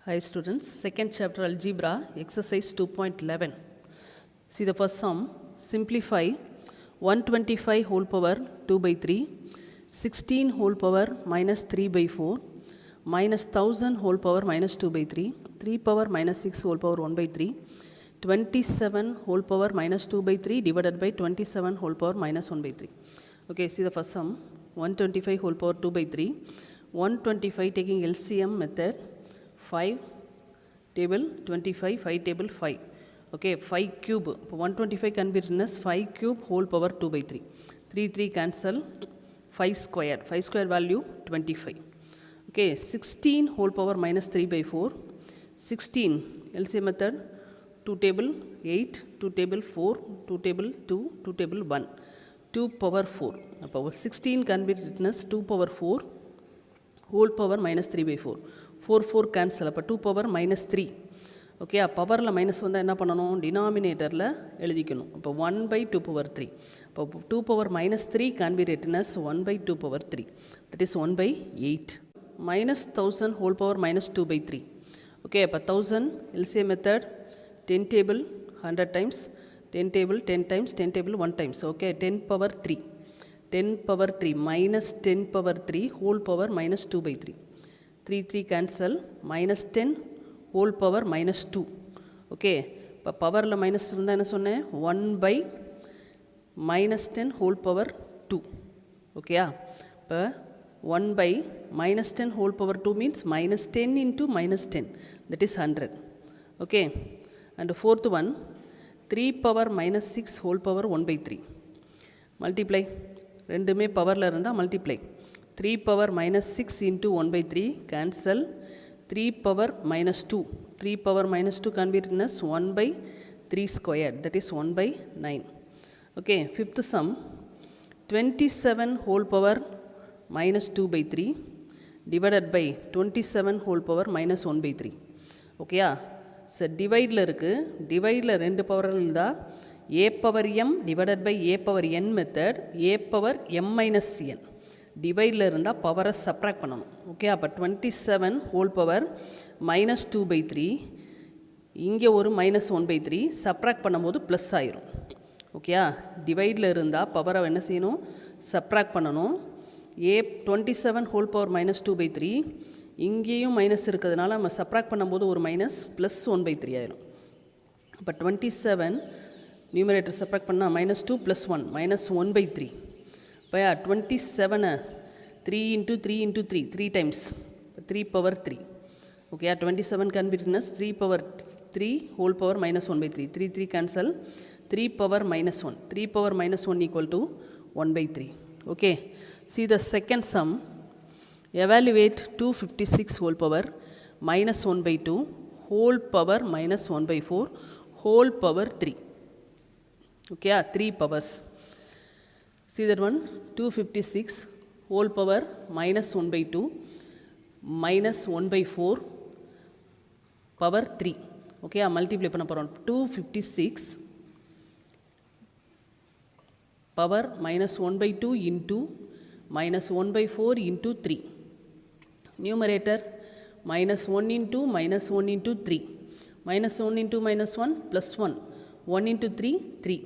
Hi students, second chapter algebra, exercise 2.11. See the first sum, simplify 125 whole power 2 by 3, 16 whole power minus 3 by 4, minus 1000 whole power minus 2 by 3, 3 power minus 6 whole power 1 by 3, 27 whole power minus 2 by 3 divided by 27 whole power minus 1 by 3. Okay, see the first sum, 125 whole power 2 by 3, 125 taking LCM method, 5 table 25, 5 table 5. Okay, 5 cube. 125 can be written as 5 cube whole power 2 by 3. 3 cancel, 5 square. 5 square value 25. Okay, 16 whole power minus 3 by 4. 16 LCM method, 2 table 8, 2 table 4, 2 table 2, 2 table 1. 2 power 4. Now, 16 can be written as 2 power 4 whole power minus 3 by 4. 4 cancel, அப்போ 2 power minus 3. Okay, பவரில் minus வந்தால் என்ன பண்ணணும், டினாமினேட்டரில் எழுதிக்கணும். அப்போ 1 by 2 power 3. அப்போ 2 power minus 3 can be written as 1 by 2 power 3. That is 1 by 8. Minus 1000 whole power minus 2 by 3. Okay, அப்போ 1000 LCM method, 10 table 100 times, 10 table 10 times, 10 table 1 times. Okay, 10 power 3. 10 power 3 minus 10 power 3 whole power minus 2 by 3. 3 cancel, minus 10 whole power minus 2. Okay, இப்போ பவரில் minus இருந்தால் என்ன சொன்னேன், 1 by minus 10 whole power 2. ஓகேயா, இப்போ 1 by minus 10 whole power 2 means minus 10 into minus 10, that is 100. Okay, and fourth one, 3 power minus 6 whole power 1 by 3. Multiply, ரெண்டுமே பவரில் இருந்தால் multiply. 3 power minus 6 into 1 by 3 cancel, 3 power minus 2. 3 power minus 2 can be written as 1 by 3 squared, that is 1 by 9. Okay, fifth sum, 27 whole power minus 2 by 3 divided by 27 whole power minus 1 by 3. ஓகேயா, sir டிவைடில் இருக்குது, டிவைடில் ரெண்டு power இருந்தால் a power m divided by a power n method, a power m minus n. டிவைடில் இருந்தால் பவரை subtract பண்ணணும். Okay, அப்போ 27 whole power minus 2 by 3, இங்கே ஒரு minus 1 by 3 சப்ராக்ட் பண்ணும்போது ப்ளஸ் ஆயிரும். ஓகேயா, டிவைடில் இருந்தால் பவரை என்ன செய்யணும், சப்ராக்ட் பண்ணணும். 27 ஹோல் பவர் minus 2 by 3, இங்கேயும் மைனஸ் இருக்கிறதுனால நம்ம சப்ராக்ட் பண்ணும்போது ஒரு மைனஸ் ப்ளஸ் 1 by 3 ஆயிரும். இப்போ 27 நியூமரேட்டர் சப்ராக்ட் பண்ணால் minus 2 plus 1 minus 1 by 3. இப்போ 27 3 into 3 into 3 3 times, 3 power 3. Okay, 27 can be written as 3 power 3 whole power minus 1 by 3. 3 cancel, 3 power minus 1. 3 power minus 1 equal to 1 by 3. Okay, see the second sum, evaluate 256 whole power minus 1 by 2 whole power minus 1 by 4 whole power 3. Okay, 3 powers. See that one, 256 whole power minus 1 by 2 minus 1 by 4 power 3. Okay, multiply பண்ண போகிறோம். 256 power minus 1 by 2 into minus 1 by 4 into 3. Numerator minus 1 into minus 1 into 3. Minus 1 into minus 1 plus 1. 1 into 3, 3.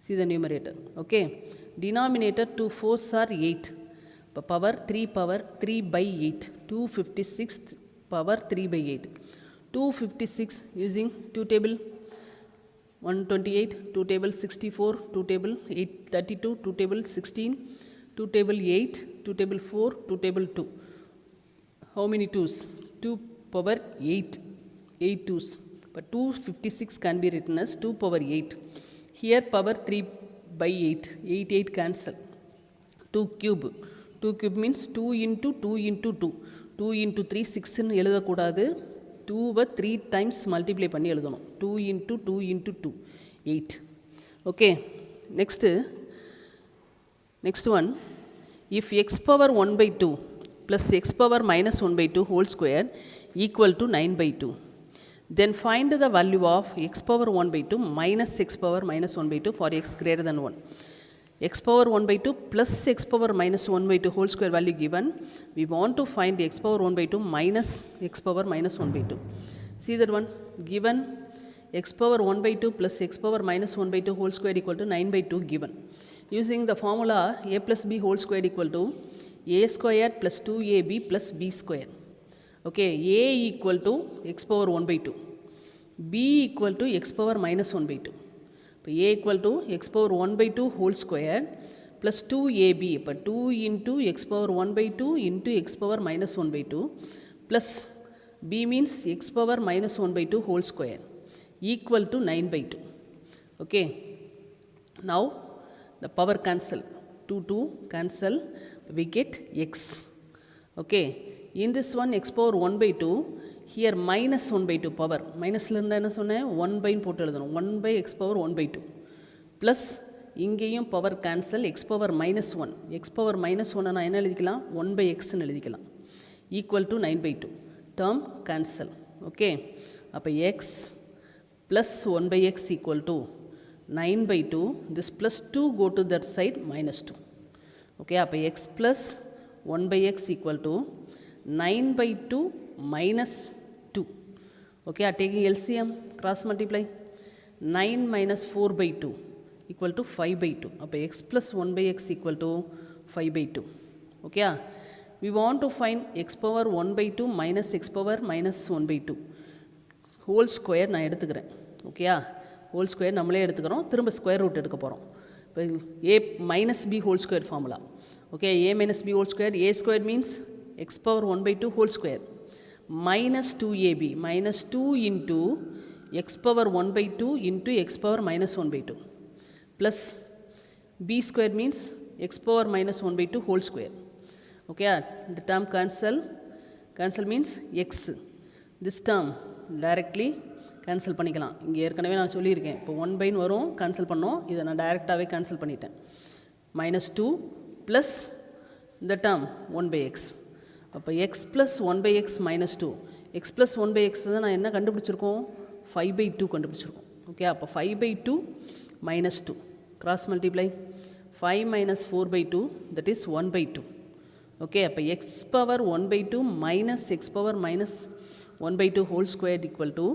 See the numerator. Okay, denominator 2 4s are 8. Power 3 by 8. 256 power 3 by 8. 256 using 2 table 128, 2 table 64, 2 table 832, 2 table 16, 2 table 8, 2 table 4, 2 table 2. How many 2s? 2 power 8. 8 2s. But 256 can be written as 2 power 8. Here power 3 by 8. 8 cancel. 2 cube. 2 cube means 2 into 2 into 2. 2 into 3 6 ன்னு எழுதக்கூடாது. 2 3 times multiply பண்ணி எழுதணும். 2 into 2 into 2. 8. Okay. Next one. If x power 1 by 2 plus x power minus 1 by 2 whole square equal to 9 by 2. Then find the value of x power 1 by 2 minus x power minus 1 by 2 for x greater than 1. x power 1 by 2 plus x power minus 1 by 2 whole square value given. We want to find x power 1 by 2 minus x power minus 1 by 2. See that one, given x power 1 by 2 plus x power minus 1 by 2 whole square equal to 9 by 2 given. Using the formula a plus b whole square equal to a square plus 2ab plus b square. Okay, a equal to x power 1 by 2, b equal to x power minus 1 by 2. இப்போ a equal to x power 1 by 2 whole square plus 2ab, இப்போ 2 into x power 1 by 2 into x power minus 1 by 2 plus b means x power minus 1 by 2 whole square equal to 9 by 2. Okay, now the power cancel, 2 cancel, we get x. Okay, in this one x power 1 by 2, here minus 1 by 2 power, minusல இருந்தா என்ன சொன்னேன் 1 by போட்டு எழுதணும், 1 by x power 1 by 2 plus இங்கேயும் power cancel, x power minus 1, x power minus 1 நான் என்ன எழுதிக்கலாம் 1 by x ன்னு எழுதிக்கலாம் equal to 9 by 2, term cancel. Okay, அப்போ x plus 1 by x equal to 9 by 2, this plus 2 go to that side minus 2. Okay, அப்போ x plus 1 by x equal to 9 by 2 minus 2. Okay, taking LCM, cross multiply, 9 minus 4 by 2 equal to 5 by 2. அப்போ x plus 1 by x equal to 5 by 2. Okay, we want to find x power 1 by 2 minus x power minus 1 by 2 whole square நான் எடுத்துக்கிறேன். Okay, whole square நம்மளே எடுத்துக்கிறோம், திரும்ப square root எடுக்க போகிறோம். இப்போ a minus b whole square formula. Okay, a minus b whole square, a square means x power 1 by 2 whole square minus 2ab, minus 2 into x power 1 by 2 into x power minus 1 by 2 plus b square means x power minus 1 by 2 whole square. Okay, the term cancel, cancel means x, this term directly cancel பண்ணிக்கலாம். இங்கே ஏற்கனவே நான் சொல்லியிருக்கேன், இப்போ 1 by வரும் cancel பண்ணோம், இதை நான் டைரெக்டாகவே cancel பண்ணிட்டேன். minus 2 plus the term 1 by x. அப்போ x plus 1 by x minus 2, x plus 1 by x தான் நான் என்ன கண்டுபிடிச்சிருக்கோம் 5 by 2 கண்டுபிடிச்சிருக்கோம். ஓகே, அப்போ 5 by 2 minus 2, cross multiply, 5 minus 4 by 2 that is 1 by 2. Okay, அப்போ x power 1 by 2 minus x power minus 1 by 2 whole square equal to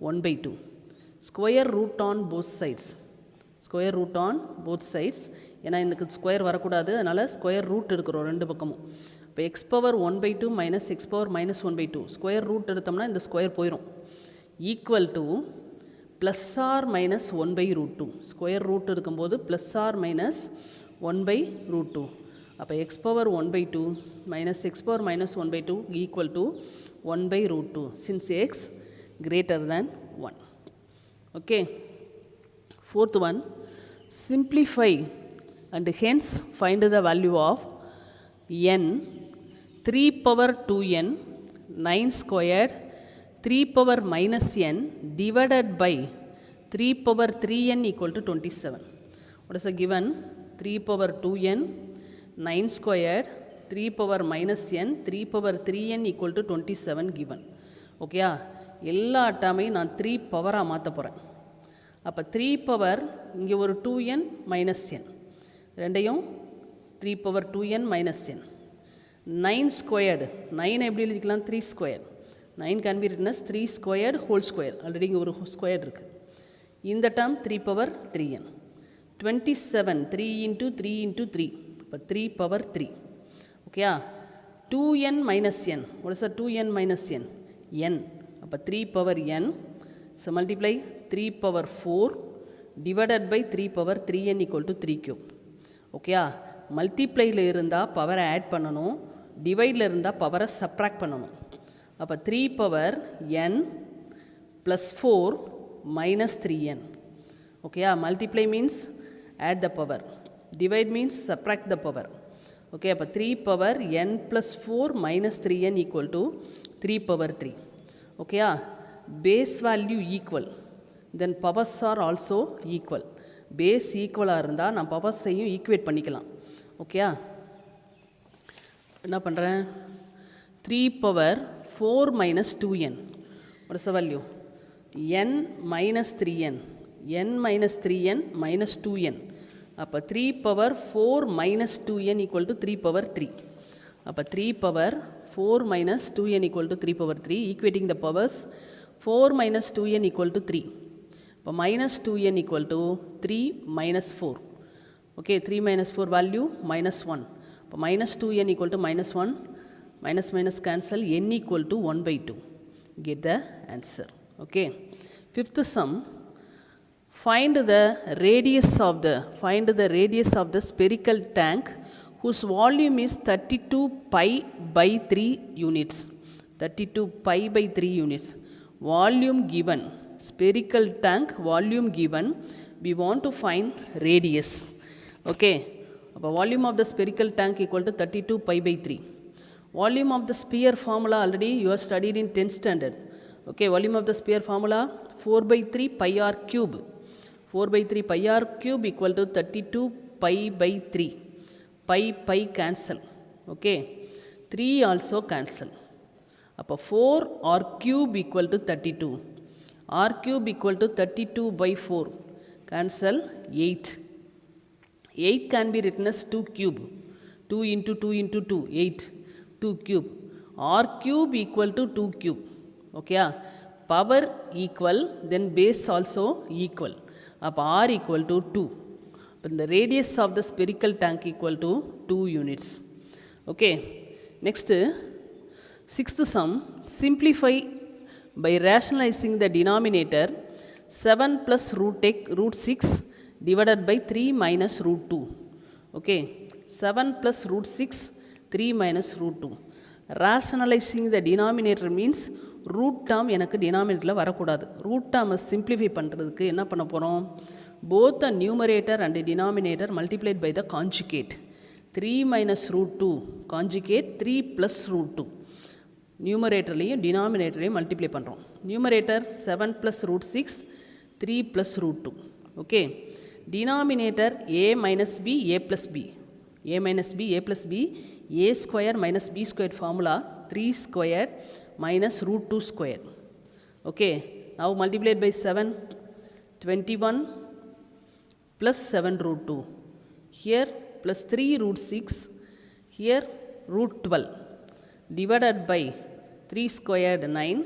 1 by 2. Square root on both sides, square root on both sides, ஏன்னா இந்த square வரக்கூடாது, அதனால் square root எடுக்கிறோம் ரெண்டு பக்கமும். இப்போ x power 1 by 2 minus x power minus 1 by 2 square root எடுத்தோம்னா இந்த ஸ்கொயர் போயிடும், equal to plus or minus 1 by root 2. Square root எடுக்கும்போது plus or minus 1 by root 2. அப்போ x power 1 by 2 minus x power minus 1 by 2 equal to 1 by root 2 since x greater than 1. Okay, fourth one, simplify and hence find the value of n 3 power 2n 9 squared 3 power minus n divided by 3 power 3n equal to 27. What is the given? 3 power 2n 9 squared 3 power minus n 3 power 3n equal to 27 given. Okay, எல்லா டேர்மையும் நான் 3 பவராக மாற்ற போகிறேன். அப்போ 3 power இங்கே ஒரு 2n minus n, ரெண்டையும் 3 power 2n minus n. 9 squared, 9 எப்படி எழுதிக்கலாம் 3 square, 9 can be written as 3 squared whole square, already இங்கே ஒரு ஸ்கொயர் இருக்குது. இந்த term 3 power 3n. 27 3 into 3 into 3, இப்போ 3 பவர் 3. ஓகேயா, 2n minus n, what is the 2n minus n? n. அப்போ 3 power n, so multiply 3 power 4 divided by 3 power 3n equal to 3 cube. ஓகேயா, மல்டிப்ளையில் இருந்தால் பவரை ஆட் பண்ணணும், டிவைடில் இருந்தால் பவரை சப்ராக்ட் பண்ணணும். அப்போ 3 power n plus 4 minus 3n. ஓகேயா, multiply means add the power, divide means subtract the power. Okay, அப்போ 3 power n plus 4 minus 3n equal to 3 power 3. ஓகேயா, base value equal, then powers are also equal. பேஸ் ஈக்குவலாக இருந்தால் நான் பவர்ஸையும் equate பண்ணிக்கலாம். ஓகேயா, என்ன பண்ணுறேன், 3 power 4 minus 2n, what is the value? n minus 3n, n minus 3n minus 2n, அப்போ 3 power 4 minus 2n equal to 3 power 3. அப்போ 3 power 4 minus 2n equal to 3 power 3. Equating the powers, 4 minus 2n equal to 3. இப்போ minus 2n equal to 3 minus 4. Okay, 3 minus 4 value minus 1. இப்போ minus 2n equal to minus 1. Minus minus cancel, n equal to 1 by 2. Get the answer. Okay. Fifth sum. Find the radius of the spherical tank whose volume is 32 pi by 3 units. 32 pi by 3 units. Volume given. Spherical tank volume given. We want to find radius. Okay. Volume of the spherical tank equal to 32 pi by 3. Volume of the sphere formula already you have studied in 10th standard. Okay, volume of the sphere formula 4 by 3 pi r cube. 4 by 3 pi r cube equal to 32 pi by 3. Pi cancel. Okay, 3 also cancel. அப்போ 4 r cube equal to 32. R cube equal to 32 by 4. Cancel 8. 8 can be written as 2 cube. 2 into 2 into 2, 8. 2 cube. R cube equal to 2 cube. Okay, power equal, then base also equal. Up R equal to 2. But the radius of the spherical tank equal to 2 units. Okay, next, sixth sum. Simplify by rationalizing the denominator 7 plus root 6 divided by 3 minus root 2. Okay, 7 plus root 6 3 minus root 2. Rationalizing the denominator means root term எனக்கு denominatorல வரக்கூடாது. root term simplify பண்ணுறதுக்கு என்ன பண்ண போகிறோம்? both the numerator and the denominator multiplied by the conjugate. 3 minus root 2 conjugate 3 plus root 2. numeratorலையும் denominatorலையும் multiply பண்ணுறோம். numerator 7 plus root 6 3 plus root 2. okay, denominator a minus b a plus b. a minus b a plus b, a square minus b square formula 3 square minus root 2 square. Okay, now multiplied by 7, 21 plus 7 root 2. Here plus 3 root 6, here root 12. Divided by 3 squared 9,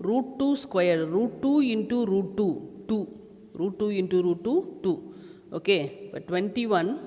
root 2 squared, root 2 into root 2, 2. Root 2 into root 2, 2. Okay, but 21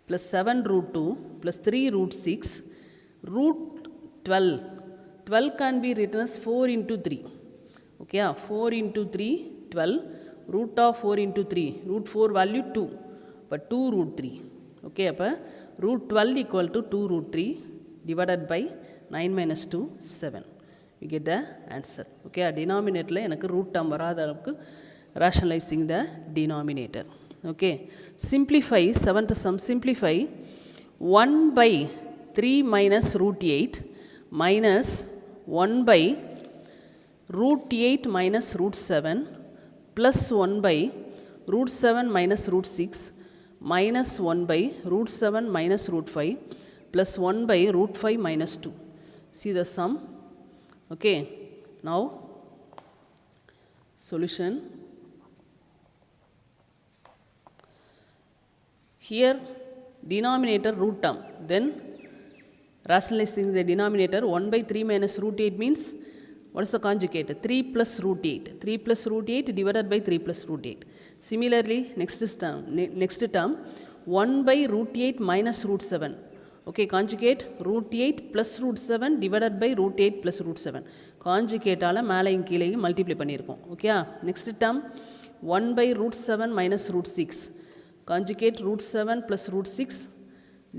plus 7 root 2 plus 3 root 6 root 12. 12 can be written as 4 into 3. Okay, 4 into 3, 12. Root of 4 into 3, root 4 value 2, but 2 root 3. Okay, root 12 equal to 2 root 3 divided by 9 minus 2, 7. We get the answer. Okay, denominator எனக்கு root term வராத அளவுக்கு rationalizing the denominator. Okay, simplify, seventh sum, simplify 1 by 3 minus root 8 minus 1 by root 8 minus root 7 plus 1 by root 7 minus root 6 minus 1 by root 7 minus root 5 plus 1 by root 5 minus 2. See the sum. Okay, now solution. Here denominator root term, then rationalizing the denominator 1 by 3 minus root 8 means what is the conjugate? 3 plus root 8. 3 plus root 8 divided by 3 plus root 8. Similarly, next term 1 by root 8 minus root 7. Okay, conjugate root 8 plus root 7 divided by root 8 plus root 7. Conjugate ஆல மேலையும் கீழையும் multiply பண்ணியிருக்கோம். Okay, next term 1 by root 7 minus root 6. Conjugate root 7 plus root 6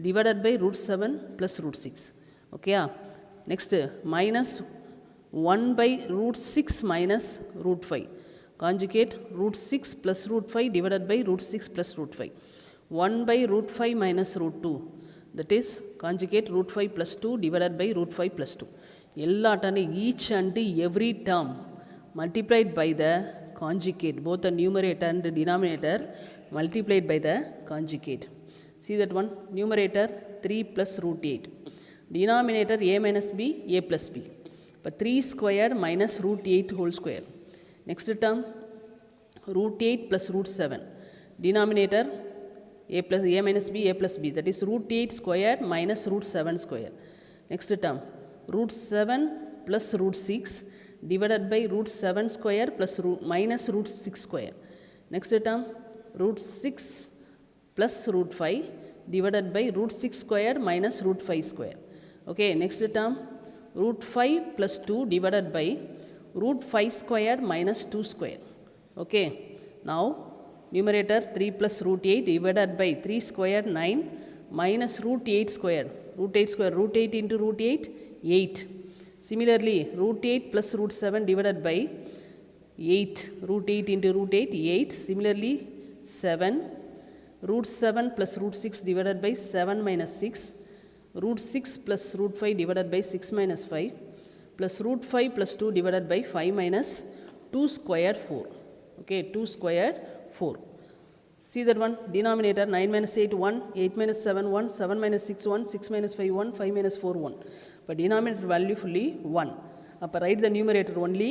divided by root 7 plus root 6. Okay, next minus 1 by root 6 minus root 5. Conjugate root 6 plus root 5 divided by root 6 plus root 5. 1 by root 5 minus root 2. That is conjugate root 5 plus 2 divided by root 5 plus 2. Each and every term multiplied by the conjugate, both the numerator and the denominator multiplied by the conjugate. See that one, numerator 3 plus root 8. Denominator a minus b, a plus b. But 3 squared minus root 8 whole square. Next term root 8 plus root 7. Denominator a minus b, that is root 8 square minus root 7 square. Next term, root 7 plus root 6 divided by root 7 square plus minus root 6 square. Next term, root 6 plus root 5 divided by root 6 square minus root 5 square. Okay, next term, root 5 plus 2 divided by root 5 square minus 2 square. Okay, now numerator 3 plus root 8 divided by 3 square 9 minus root 8 square. Root 8 into root 8, 8. Similarly, root 8 plus root 7 divided by 8. Root 8 into root 8, 8. Similarly, 7. Root 7 plus root 6 divided by 7 minus 6. Root 6 plus root 5 divided by 6 minus 5. Plus root 5 plus 2 divided by 5 minus 2 square 4. Okay, 2 square 4. See that one, denominator 9 minus 8, 1, 8 minus 7, 1, 7 minus 6, 1, 6 minus 5, 1, 5 minus 4, 1. But denominator value fully 1. Upper write the numerator only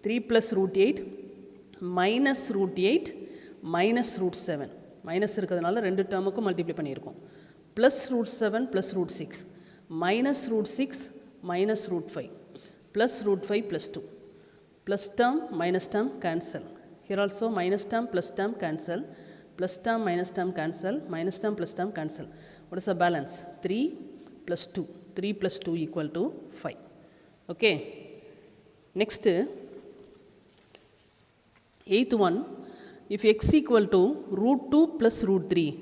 3 plus root 8 minus root 8 minus root 7. Minus இருக்கதனால ரெண்டு டேர்முக்கு multiply பண்ணியிருக்கோம். Plus root 7 plus root 6 minus root 6 minus root 5 plus root 5 plus 2. Plus term minus term cancel. Here also minus term plus term cancel. Plus term minus term cancel. Minus term plus term cancel. What is the balance? 3 plus 2. 3 plus 2 equal to 5. Okay. Next, eighth one. If x equal to root 2 plus root 3,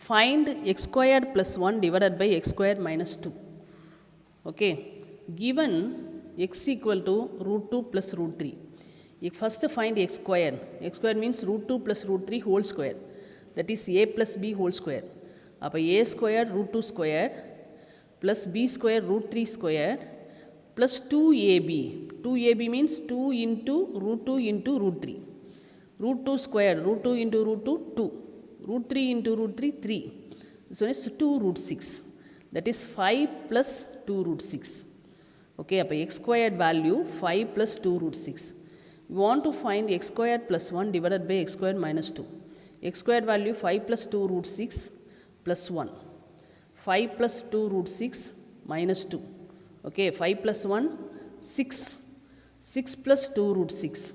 find x squared plus 1 divided by x squared minus 2. Okay. Given x equal to root 2 plus root 3. If first find x squared. X squared means root 2 plus root 3 whole square. That is a plus b whole square. Appa a squared root 2 squared plus b squared root 3 squared plus 2ab. 2ab means 2 into root 2 into root 3. Root 2 squared, root 2 into root 2, 2. Root 3 into root 3, 3. This one is 2 root 6. That is 5 plus 2 root 6. Okay, appa x squared value 5 plus 2 root 6. We want to find x squared plus 1 divided by x squared minus 2. X squared value 5 plus 2 root 6 plus 1. 5 plus 2 root 6 minus 2. Okay, 5 plus 1, 6. 6 plus 2 root 6.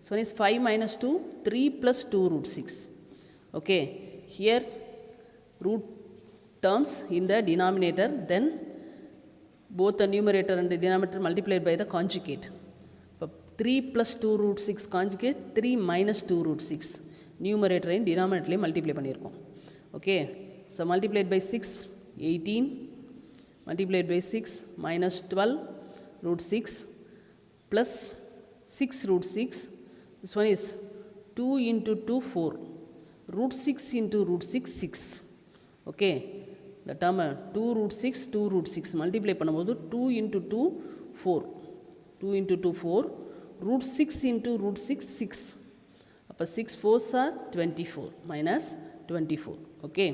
So one is 5 minus 2, 3 plus 2 root 6. Okay, here root terms in the denominator, then both the numerator and the denominator multiplied by the conjugate. 3 plus 2 root 6 conjugate, 3 minus 2 root 6. Numerator and denominator multiply பண்ணியிருக்கோம். Okay, so multiplied by 6, 18, multiplied by 6 minus 12 root 6 plus 6 root 6. This one is 2 into 2, 4. Root 6 into root 6, 6. Okay, the term 2 root 6, 2 root 6. Multiply பண்ணும்போது 2 into 2, 4. 2 into 2, 4. Root 6 into root 6, 6. Appa 6 4s are 24 minus 24. Okay.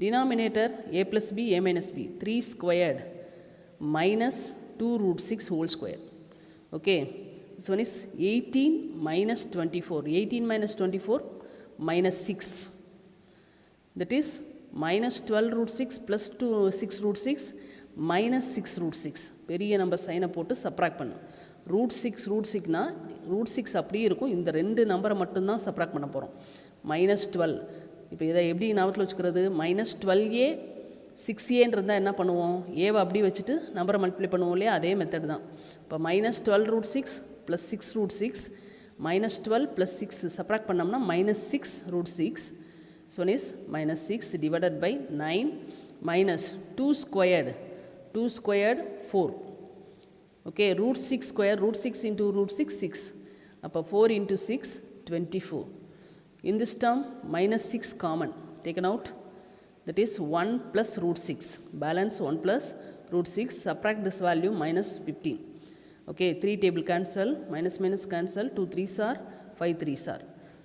Denominator a plus b, a minus b. 3 squared minus 2 root 6 whole square. Okay. This one is 18 minus 24. 18 minus 24 minus 6. That is minus 12 root 6 plus 6 root 6 minus 6 root 6. பெரிய number சைனை போட்டு subtract பண்ணு. Root 6 root 6னா root 6 அப்படியே இருக்கும். இந்த ரெண்டு நம்பரை மட்டும்தான் சப்ராக்ட் பண்ண போகிறோம். மைனஸ் 12. இப்போ இதை எப்படி ஞாபகத்தில் வச்சுக்கிறது? மைனஸ் 12a 6a இருந்தால் என்ன பண்ணுவோம்? ஏவை அப்படி வச்சுட்டு நம்பரை மல்டிப்ளை பண்ணுவோம் இல்லையா? அதே மெத்தட் தான். இப்போ minus 12 root 6 plus 6 root 6 minus 12 plus 6 subtract பண்ணோம்னா minus 6 root 6. So one is minus 6 divided by 9 minus 2 squared. 2 squared 4. Okay, root 6 square, root 6 into root 6, 6. Appa 4 into 6, 24. In this term, minus 6 common, taken out. That is 1 plus root 6. Balance 1 plus root 6. Subtract this value, minus 15. Okay, 3 table cancel, minus minus cancel, 2 3s are, 5 3s are.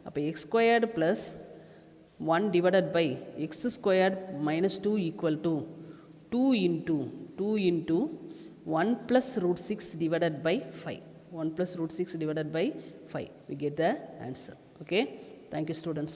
Appa x squared plus 1 divided by x squared minus 2 equal to 2 into 1 plus root 6 divided by 5. 1 plus root 6 divided by 5. We get the answer. Okay. Thank you, students.